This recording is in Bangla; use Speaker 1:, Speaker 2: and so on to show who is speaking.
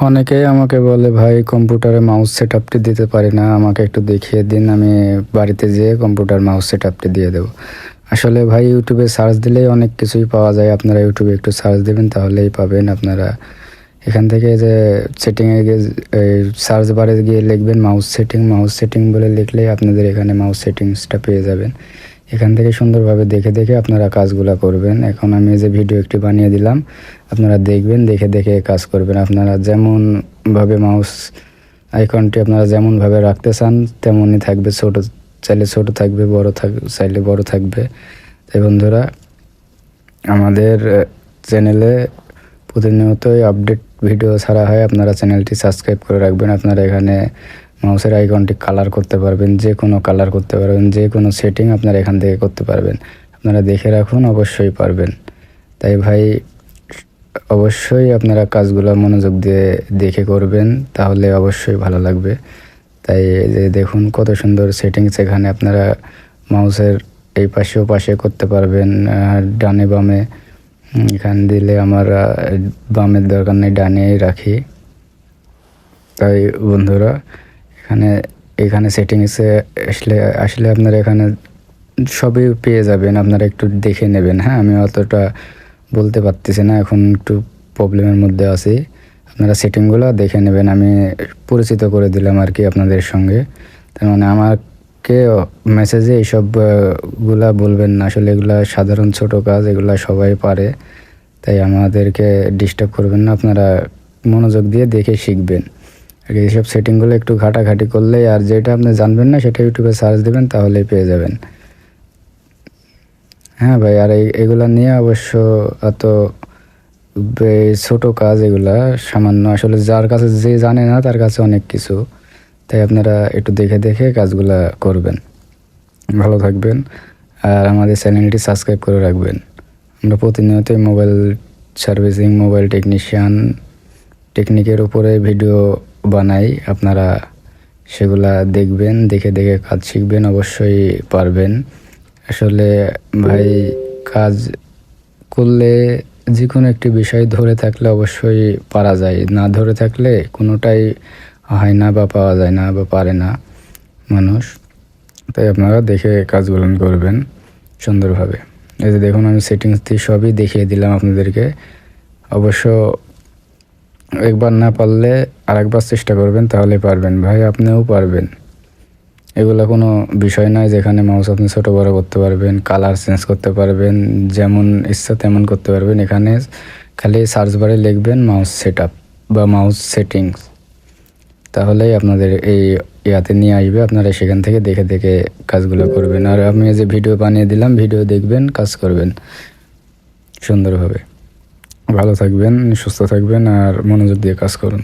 Speaker 1: অনেকেই আমাকে বলে, ভাই কম্পিউটারে মাউস সেটআপটি দিতে পারি না, আমাকে একটু দেখিয়ে দিন, আমি বাড়িতে যেয়ে কম্পিউটার মাউস সেটআপটি দিয়ে দেবো। আসলে ভাই ইউটিউবে সার্চ দিলেই অনেক কিছুই পাওয়া যায়। আপনারা ইউটিউবে একটু সার্চ দেবেন তাহলেই পাবেন। আপনারা এখান থেকে যে সেটিংয়ে গিয়ে সার্চ বারে গিয়ে লিখবেন মাউস সেটিং বলে লিখলেই আপনাদের এখানে মাউস সেটিংসটা পেয়ে যাবেন। এখান থেকে সুন্দরভাবে দেখে দেখে আপনারা কাজগুলো করবেন। এখন আমি যে ভিডিও একটি বানিয়ে দিলাম, আপনারা দেখবেন, দেখে দেখে কাজ করবেন। আপনারা যেমনভাবে মাউস আইকনটি আপনারা যেমনভাবে রাখতে চান তেমনই থাকবে। ছোট চাইলে ছোট থাকবে, বড় চাইলে বড় থাকবে। তাই বন্ধুরা, আমাদের চ্যানেলে প্রতিনিয়তই আপডেট ভিডিও ছাড়া হয়। আপনারা চ্যানেলটি সাবস্ক্রাইব করে রাখবেন। আপনারা এখানে মাউসের আইকনটি কালার করতে পারবেন, যে কোনো কালার করতে পারবেন, যে কোনো সেটিং আপনারা এখান থেকে করতে পারবেন। আপনারা দেখে রাখুন, অবশ্যই পারবেন। তাই ভাই অবশ্যই আপনারা কাজগুলো মনোযোগ দিয়ে দেখে করবেন, তাহলে অবশ্যই ভালো লাগবে। তাই যে দেখুন কত সুন্দর সেটিংস, এখানে আপনারা মাউসের এই পাশে ও পাশে করতে পারবেন, ডানে বামে। এখানে দিলে আমার বামের দরকার নেই, ডানেই রাখি। তাই বন্ধুরা, এখানে সেটিংসে আসলে আপনারা এখানে সবই পেয়ে যাবেন। আপনারা একটু দেখে নেবেন। হ্যাঁ, আমি অতটা বলতে পারতেছি না, এখন একটু প্রবলেমের মধ্যে আছি। আপনারা সেটিংগুলো দেখে নেবেন। আমি পরিচিত করে দিলাম আর কি আপনাদের সঙ্গে। তার মানে আমাকে মেসেজে এইসবগুলা বলবেন না। আসলে এগুলা সাধারণ ছোট কাজ, এগুলা সবাই পারে। তাই আমাদেরকে ডিস্টার্ব করবেন না, আপনারা মনোযোগ দিয়ে দেখে শিখবেন। আর এইসব সেটিংগুলো একটু ঘাটাঘাটি করলে, আর যেটা আপনি জানবেন না সেটা ইউটিউবে সার্চ দেবেন, তাহলেই পেয়ে যাবেন। হ্যাঁ ভাই, আর এগুলা নিয়ে অবশ্য এত ছোট কাজ, এগুলা সামান্য। আসলে যার কাছে যে জানে না তার কাছে অনেক কিছু। তাই আপনারা একটু দেখে দেখে কাজগুলা করবেন। ভালো থাকবেন, আর আমাদের চ্যানেলটি সাবস্ক্রাইব করে রাখবেন। আমরা প্রতিনিয়তই মোবাইল সার্ভিসিং, মোবাইল টেকনিকের উপরে ভিডিও বানাই। আপনারা সেগুলা দেখবেন, দেখে দেখে কাজ শিখবেন, অবশ্যই পারবেন। আসলে ভাই কাজ করলে যে কোনো একটি বিষয় ধরে থাকলে অবশ্যই পারা যায়, না ধরে থাকলে কোনোটাই হয় না বা পাওয়া যায় না বা পারে না মানুষ। তাই আপনারা দেখে কাজগুলো করবেন সুন্দরভাবে। এই যে দেখুন, আমি সেটিংস দিয়ে সবই দেখিয়ে দিলাম আপনাদেরকে। অবশ্য একবার না পারলে আরেকবার চেষ্টা করবেন, তাহলে পারবেন। ভাই আপনিও পারবেন। এগুলো কোনো বিষয় নয় যেখানে মাউস আপনি ছোটো বড় করতে পারবেন, কালার চেঞ্জ করতে পারবেন, যেমন ইচ্ছা তেমন করতে পারবেন। এখানে খালি সার্চ বারে লিখবেন মাউস সেটআপ বা মাউস সেটিংস, তাহলেই আপনাদের এই ইয়াতে নিয়ে আসবে। আপনারা সেখান থেকে দেখে দেখে কাজগুলো করবেন। আর আমি যে ভিডিও বানিয়ে দিলাম, ভিডিও দেখবেন, কাজ করবেন সুন্দরভাবে। ভালো থাকবেন, সুস্থ থাকবেন, আর মনোযোগ দিয়ে কাজ করুন।